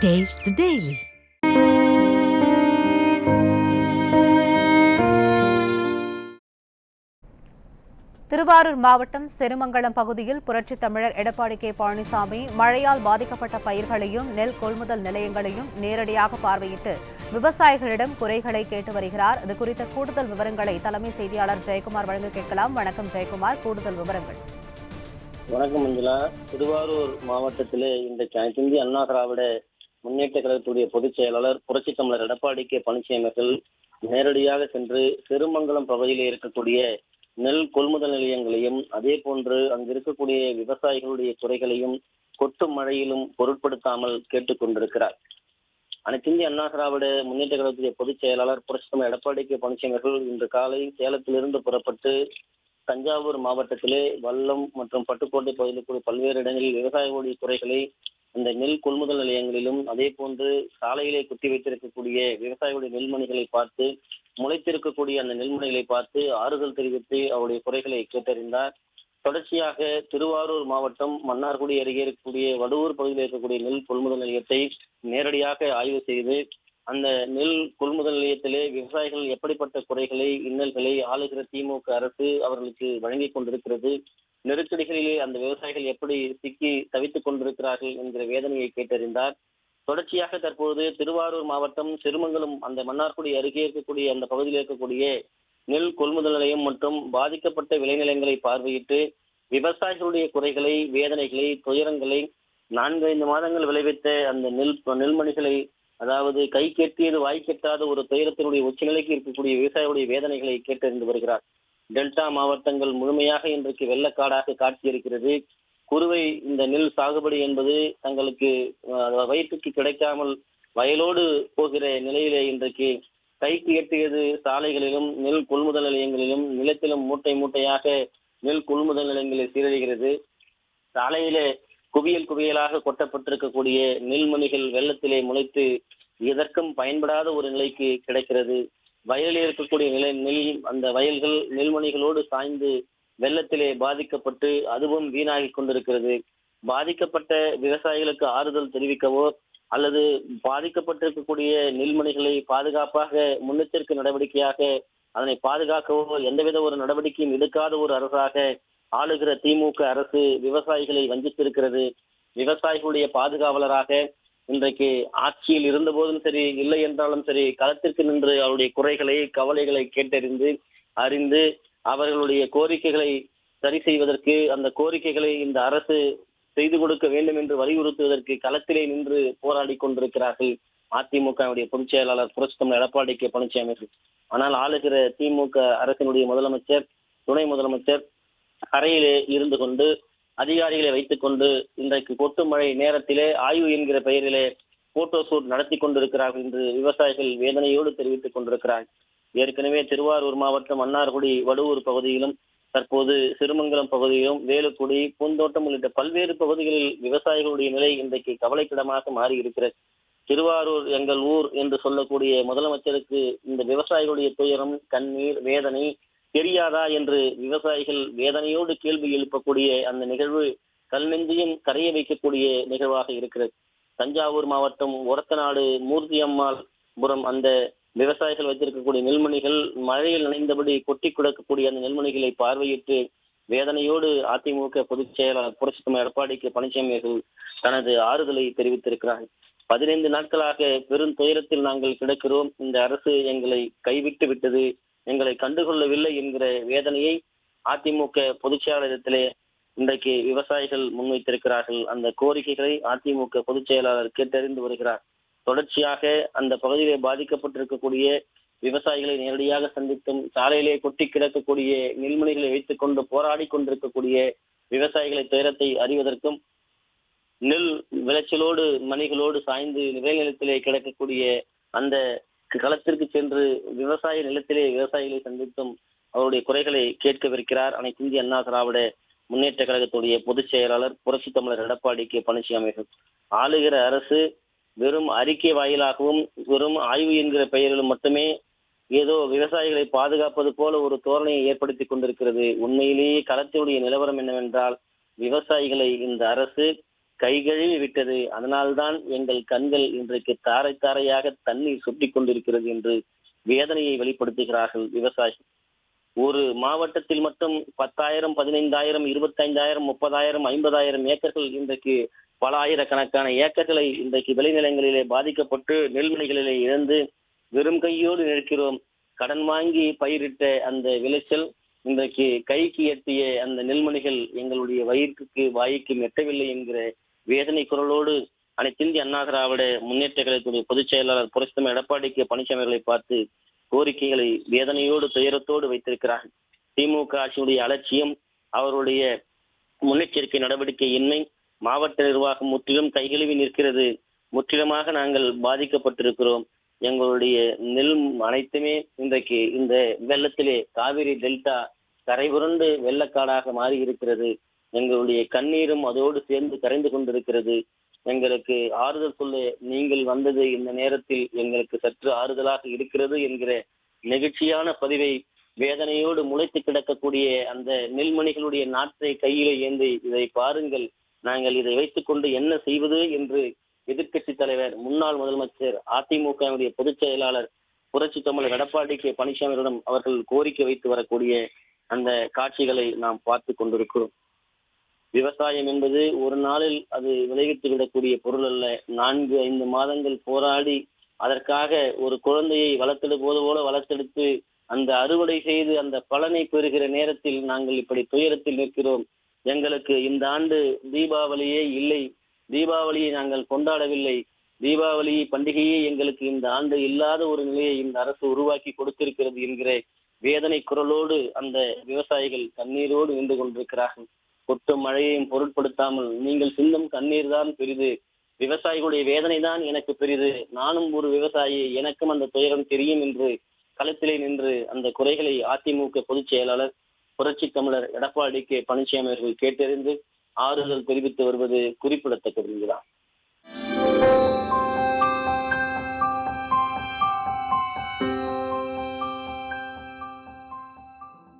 Taste the Daily. Thiruvarur மாவட்டம் செருமங்கலம் பகுதியில் புரட்சித் தமிழர் எடப்பாடி கே பழனிசாமி மழையால் பாதிக்கப்பட்ட பயிர்களையும் நெல் கொள்முதல் நிலையங்களையும் நேரடியாக பார்வையிட்டு விவசாயிகளிடம் குறைகளை கேட்டு வருகிறார். இது குறித்த கூடுதல் விவரங்களை தலைமை செய்தியாளர் ஜெயக்குமார் வழங்க கேட்கலாம். வணக்கம் ஜெயக்குமார், கூடுதல் விவரங்கள். வணக்கம் மஞ்சுளா. திருவாரூர் மாவட்டத்திலே இன்றைக்கு அனைத்து இந்திய அண்ணா திராவிட முன்னேற்ற கழகத்துடைய பொதுச் செயலாளர் புரட்சித் தமிழர் எடப்பாடி கே பழனிசாமி அவர்கள் நேரடியாக சென்று திருமங்கலம் பகுதியில் இருக்கக்கூடிய நெல் கொள்முதல் நிலையங்களையும் அதே போன்று அங்கு இருக்கக்கூடிய விவசாயிகளுடைய குறைகளையும் கொட்டும் மழையிலும் பொருட்படுத்தாமல் கேட்டுக் கொண்டிருக்கிறார். அனைத்து இந்திய அண்ணா திராவிட முன்னேற்ற கழகத்துடைய பொதுச் செயலாளர் புரட்சித் தமிழர் எடப்பாடி கே பழனிசாமி அவர்கள் இன்று காலை சேலத்திலிருந்து புறப்பட்டு தஞ்சாவூர் மாவட்டத்திலே வல்லம் மற்றும் பட்டுக்கோட்டை பகுதியில் கூடிய பல்வேறு இடங்களில் விவசாயிகளுடைய குறைகளை அந்த நெல் கொள்முதல் நிலையங்களிலும் அதே போன்று சாலையிலே குத்தி வைத்திருக்கக்கூடிய விவசாயிகளுடைய நெல்மணிகளை பார்த்து முளைத்திருக்கக்கூடிய அந்த நெல்மணிகளை பார்த்து ஆறுதல் தெரிவித்து அவருடைய குறைகளை கேட்டறிந்தார். தொடர்ச்சியாக திருவாரூர் மாவட்டம் மன்னார்குடி அருகே இருக்கக்கூடிய வடுவூர் பகுதியில் இருக்கக்கூடிய நெல் கொள்முதல் நிலையத்தை நேரடியாக ஆய்வு செய்து அந்த நெல் கொள்முதல் நிலையத்திலே விவசாயிகள் எப்படிப்பட்ட குறைகளை இன்னல்களை ஆளுகிற திமுக அரசு அவர்களுக்கு வழங்கி கொண்டிருக்கிறது, நெருக்கடிகளிலே அந்த விவசாயிகள் எப்படி சிக்கி தவித்துக் கொண்டிருக்கிறார்கள் என்கிற வேதனையை கேட்டறிந்தார். தொடர்ச்சியாக தற்போது திருவாரூர் மாவட்டம் சிறுமங்கலம் அந்த மன்னார்குடி அருகே இருக்கக்கூடிய அந்த பகுதியில் இருக்கக்கூடிய நெல் கொள்முதல் நிலையம் மற்றும் பாதிக்கப்பட்ட விளைநிலங்களை பார்வையிட்டு விவசாயிகளுடைய குறைகளை, வேதனைகளை, துயரங்களை 4-5 மாதங்கள் விளைவித்த அந்த நெல்மணிகளை, அதாவது கை கெட்டியது வாய் கெட்டாத ஒரு துயரத்தினுடைய உச்சநிலைக்கு இருக்கக்கூடிய விவசாயிகளுடைய வேதனைகளை கேட்டறிந்து வருகிறார். டெல்டா மாவட்டங்கள் முழுமையாக இன்றைக்கு வெள்ளக்காடாக காட்சியிருக்கிறது. குறுவை இந்த நெல் சாகுபடி என்பது தங்களுக்கு வயிற்றுக்கு கிடைக்காமல் வயலோடு போகிற நிலையிலே இன்றைக்கு கைக்கு எட்டியது சாலைகளிலும் நெல் கொள்முதல் நிலையங்களிலும் நிலத்திலும் மூட்டை மூட்டையாக நெல் கொள்முதல் நிலையங்களில் சீரழிகிறது. சாலையிலே குவியல் குவியலாக கொட்டப்பட்டிருக்கக்கூடிய நெல்மணிகள் வெள்ளத்திலே முளைத்து எதற்கும் பயன்படாத ஒரு நிலைக்கு கிடைக்கிறது. வயலில் இருக்கக்கூடிய நெல் அந்த வயல்கள் நெல்மணிகளோடு சாய்ந்து வெள்ளத்திலே பாதிக்கப்பட்டு அதுவும் வீணாகி கொண்டிருக்கிறது. பாதிக்கப்பட்ட விவசாயிகளுக்கு ஆறுதல் தெரிவிக்கவோ அல்லது பாதிக்கப்பட்டிருக்கக்கூடிய நெல்மணிகளை பாதுகாப்பாக முன்னெச்சரிக்கை நடவடிக்கையாக அதனை பாதுகாக்கவோ எந்தவித ஒரு நடவடிக்கையும் எடுக்காத ஒரு அரசாக ஆளுகிற திமுக அரசு விவசாயிகளை வஞ்சித்திருக்கிறது. விவசாயிகளுடைய பாதுகாவலராக இன்றைக்கு ஆட்சியில் இருந்த போதும் சரி, இல்லை என்றாலும் சரி, களத்திற்கு நின்று அவருடைய குறைகளை, கவலைகளை கேட்டறிந்து அறிந்து அவர்களுடைய கோரிக்கைகளை சரி செய்வதற்கு, அந்த கோரிக்கைகளை இந்த அரசு செய்து கொடுக்க வேண்டும் என்று வலியுறுத்துவதற்கு களத்திலே நின்று போராடி கொண்டிருக்கிறார்கள் அதிமுகவுடைய பொதுச் செயலாளர் புரட்சித் தமிழர் எடப்பாடி கே பழனிசாமி. ஆனால் ஆளுகிற திமுக அரசினுடைய முதலமைச்சர், துணை முதலமைச்சர் கரையிலே இருந்து கொண்டு அதிகாரிகளை வைத்துக் கொண்டு இன்றைக்கு கொட்டு மழை நேரத்திலே ஆய்வு என்கிற பெயரிலே போட்டோ ஷூட் நடத்தி கொண்டிருக்கிறார்கள் என்று விவசாயிகள் வேதனையோடு தெரிவித்துக் கொண்டிருக்கிறார்கள். ஏற்கனவே திருவாரூர் மாவட்டம் மன்னார்குடி வடுவூர் பகுதியிலும் தற்போது சிறுமங்கலம் பகுதியிலும் வேலுக்குடி, பூந்தோட்டம் உள்ளிட்ட பல்வேறு பகுதிகளில் விவசாயிகளுடைய நிலை இன்றைக்கு கவலைக்கிடமாக மாறி இருக்கிறது. திருவாரூர் எங்கள் ஊர் என்று சொல்லக்கூடிய முதலமைச்சருக்கு இந்த விவசாயிகளுடைய துயரம், கண்ணீர், வேதனை தெரியாதா என்று விவசாயிகள் வேதனையோடு கேள்வி எழுப்பக்கூடிய அந்த நிகழ்வு கல் நெஞ்சையும் கரைய வைக்கக்கூடிய நிகழ்வாக இருக்கிறது. தஞ்சாவூர் மாவட்டம் ஒரத்தநாடு மூர்த்தி அம்மாள் புறம் அந்த விவசாயிகள் வைத்திருக்கக்கூடிய நெல்மணிகள் மழையில் நனைந்தபடி கொட்டி கிடக்கக்கூடிய அந்த நெல்மணிகளை பார்வையிட்டு வேதனையோடு அதிமுக பொதுச் செயலாளர் புரட்சித் தமிழர் எடப்பாடி கே பழனிசாமி அவர்கள் தனது ஆறுதலை தெரிவித்திருக்கிறார். 15 நாட்களாக பெரும் துயரத்தில் நாங்கள் கிடக்கிறோம், இந்த அரசு எங்களை கைவிட்டு விட்டது, எங்களை கண்டுகொள்ளவில்லை என்கிற வேதனையை அதிமுக பொதுச் செயலாளரிடத்திலே இன்றைக்கு விவசாயிகள் முன்வைத்திருக்கிறார்கள். அந்த கோரிக்கைகளை அதிமுக பொதுச் செயலாளர் கேட்டறிந்து வருகிறார். தொடர்ச்சியாக அந்த பகுதியிலே பாதிக்கப்பட்டிருக்கக்கூடிய விவசாயிகளை நேரடியாக சந்தித்தும் சாலையிலே கொட்டி கிடக்கக்கூடிய நெல்மணிகளை வைத்துக் கொண்டு போராடி கொண்டிருக்கக்கூடிய விவசாயிகளை துயரத்தை அறிவதற்கும் நெல் விளைச்சலோடு மணிகளோடு சாய்ந்து விளைநிலத்திலே கிடக்கக்கூடிய அந்த களத்திற்கு சென்று விவசாய நிலத்திலே விவசாயிகளை சந்தித்தும் அவருடைய குறைகளை கேட்கவிருக்கிறார் அனைத்து இந்திய அண்ணா திராவிட முன்னேற்ற கழகத்துடைய பொதுச் செயலாளர் புரட்சித் தமிழர் எடப்பாடி கே பழனிசாமி. ஆளுகிற அரசு வெறும் அறிக்கை வாயிலாகவும் வெறும் ஆய்வு என்கிற பெயரிலும் மட்டுமே ஏதோ விவசாயிகளை பாதுகாப்பது போல ஒரு தோரணையை ஏற்படுத்தி கொண்டிருக்கிறது. உண்மையிலேயே களத்தினுடைய நிலவரம் என்னவென்றால் விவசாயிகளை இந்த அரசு கைகழுவி விட்டது. அதனால்தான் எங்கள் கண்கள் இன்றைக்கு தாரை தாரையாக தண்ணீர் சுட்டிக் கொண்டிருக்கிறது என்று வேதனையை வெளிப்படுத்துகிறார்கள் விவசாயிகள். ஒரு மாவட்டத்தில் மட்டும் 10,000, 15,000, 25,000, 30,000, 50,000 ஏக்கர்கள் இன்றைக்கு பல ஆயிரக்கணக்கான ஏக்கர்களை இன்றைக்கு விளைநிலங்களிலே பாதிக்கப்பட்டு நெல்மணிகளிலே இழந்து வெறும் கையோடு நிற்கிறோம். கடன் வாங்கி பயிரிட்ட அந்த விளைச்சல் இன்றைக்கு கைக்கு எட்டிய அந்த நெல்மணிகள் எங்களுடைய வயிற்றுக்கு வாய்க்கு எட்டவில்லை என்கிற வேதனை குரலோடு அனைத்திந்திய அண்ணா திராவிட முன்னேற்ற கழகத்துடைய பொதுச் செயலாளர் புரட்சித்தலைவர் எடப்பாடி கே பழனிசாமி அவர்களை பார்த்து கோரிக்கைகளை வேதனையோடு துயரத்தோடு வைத்திருக்கிறார். திமுக ஆட்சியுடைய அலட்சியம், அவருடைய முன்னெச்சரிக்கை நடவடிக்கை இன்மை, மாவட்ட நிர்வாகம் முற்றிலும் கைகழுவி நிற்கிறது. முற்றிலுமாக நாங்கள் பாதிக்கப்பட்டிருக்கிறோம். எங்களுடைய நெல் அனைத்துமே இன்றைக்கு இந்த வெள்ளத்திலே காவிரி டெல்டா கரைபுரண்டு வெள்ளக்காடாக மாறி இருக்கிறது. எங்களுடைய கண்ணீரும் அதோடு சேர்ந்து கரைந்து கொண்டிருக்கிறது. எங்களுக்கு ஆறுதல் சொல்ல நீங்கள் வந்தது இந்த நேரத்தில் எங்களுக்கு சற்று ஆறுதலாக இருக்கிறது என்கிற நெகிழ்ச்சியான பதிவை வேதனையோடு முளைத்து கிடக்கக்கூடிய அந்த நெல்மணிகளுடைய நாற்றை கையிலே ஏந்தி இதை பாருங்கள், நாங்கள் இதை வைத்துக்கொண்டு என்ன செய்வது என்று எதிர்க்கட்சி தலைவர் முன்னாள் முதலமைச்சர் அதிமுகவுடைய பொதுச் செயலாளர் புரட்சி தமிழர் எடப்பாடி கே பழனிசாமியிடம் அவர்கள் கோரிக்கை வைத்து வரக்கூடிய அந்த காட்சிகளை நாம் பார்த்து கொண்டிருக்கிறோம். விவசாயம் என்பது ஒரு நாளில் அது விளைவித்து விடக்கூடிய பொருள் அல்ல. 4-5 மாதங்கள் போராடி அதற்காக ஒரு குழந்தையை வளர்த்தெடுப்பது போல வளர்த்தெடுத்து அந்த அறுவடை செய்து அந்த பலனை பெறுகிற நேரத்தில் நாங்கள் இப்படி துயரத்தில் நிற்கிறோம். எங்களுக்கு இந்த ஆண்டு தீபாவளியே இல்லை, தீபாவளியை நாங்கள் கொண்டாடவில்லை, தீபாவளி பண்டிகையே எங்களுக்கு இந்த ஆண்டு இல்லாத ஒரு நிலையை இந்த அரசு உருவாக்கி கொடுத்திருக்கிறது என்கிற வேதனை குரலோடு அந்த விவசாயிகள் கண்ணீரோடு நின்று கொண்டிருக்கிறார்கள். கொட்டும் மழையையும் பொருட்படுத்தாமல் நீங்கள் சிந்தும் கண்ணீர் தான் பெரிது, விவசாயிகளுடைய வேதனை தான் எனக்கு பெரிது, நானும் ஒரு விவசாயி, எனக்கும் அந்த துயரம் தெரியும் என்று களத்திலே நின்று அந்த குறைகளை அதிமுக பொதுச் செயலாளர் புரட்சி தமிழர் எடப்பாடி கே பழனிசாமி அவர்கள் கேட்டறிந்து ஆறுதல் தெரிவித்து வருவது குறிப்பிடத்தக்கது.